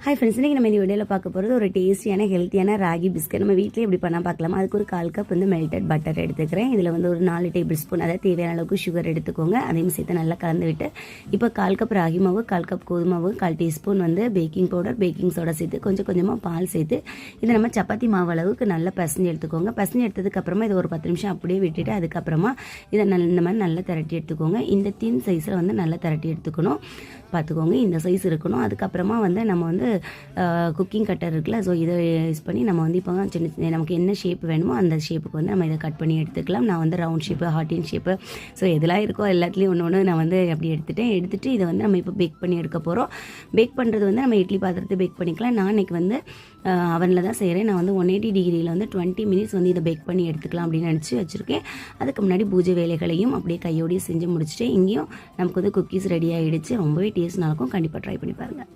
Hi friends, இன்றைக்கி நம்ம இந்த வீடியோவில் பார்க்க போகிறது ஒரு டேஸ்டியான ஹெல்த்தியான ராகி பிஸ்கட். நம்ம வீட்டிலே எப்படி பண்ணால் பார்க்கலாமா. அதுக்கு ஒரு 1/4 கப் மெல்டட் பட்டர் எடுத்துக்கிறேன். இதில் ஒரு 4 டேபிள் ஸ்பூன், அதாவது தேவையான அளவுக்கு சுகர் எடுத்துக்கோங்க. அதையும் சேர்த்து நல்லா கலந்து விட்டு இப்போ 1/4 கப் ராகி மாவு, 1/4 கப் கோதுமை மாவு, 1/4 teaspoon baking powder, baking soda சேர்த்து கொஞ்சம் கொஞ்சமாக பால் சேர்த்து இதை நம்ம சப்பாத்தி மாவு அளவுக்கு நல்லா பசஞ்சு எடுத்துக்கோங்க. பசஞ்சு எடுத்ததுக்கப்புறமா இது ஒரு 10 நிமிஷம் அப்படியே விட்டுட்டு அதுக்கப்புறமா இதை இந்த மாதிரி நல்லா திரட்டி எடுத்துக்கோங்க. இந்த தின் சைஸில் நல்லா திரட்டி எடுத்துக்கணும். பார்த்துக்கோங்க, இந்த சைஸ் இருக்கணும். அதுக்கப்புறமா நம்ம குக்கிங் கட்டர் இருக்குல்ல, ஸோ இதை யூஸ் பண்ணி நம்ம இப்போ சின்ன நமக்கு என்ன ஷேப் வேணுமோ அந்த ஷேப்புக்கு நம்ம இதை கட் பண்ணி எடுத்துக்கலாம். நான் round shape, heart shape, so எதெல்லாம் இருக்கோ எல்லாத்துலேயும் ஒன்று நான் அப்படி எடுத்துகிட்டு இதை நம்ம இப்போ பேக் பண்ணி எடுக்க போகிறோம். பேக் பண்ணுறது நம்ம இட்லி பாத்திரத்தை பேக் பண்ணிக்கலாம். நான் இன்றைக்கி அவனில் தான் செய்கிறேன். நான் 180 டிகிரியில் 20 மினிட்ஸ் இதை பேக் பண்ணி எடுத்துக்கலாம் அப்படின்னு நினச்சி வச்சுருக்கேன். அதுக்கு முன்னாடி பூஜை வேலைகளையும் அப்படியே கையோடையும் செஞ்சு முடிச்சுட்டு இங்கேயும் நமக்கு குக்கீஸ் ரெடி ஆகிடுச்சு. ரொம்பவே டேஸ்ட் நல்லாயிருக்கும். கண்டிப்பாக ட்ரை பண்ணி பாருங்கள்.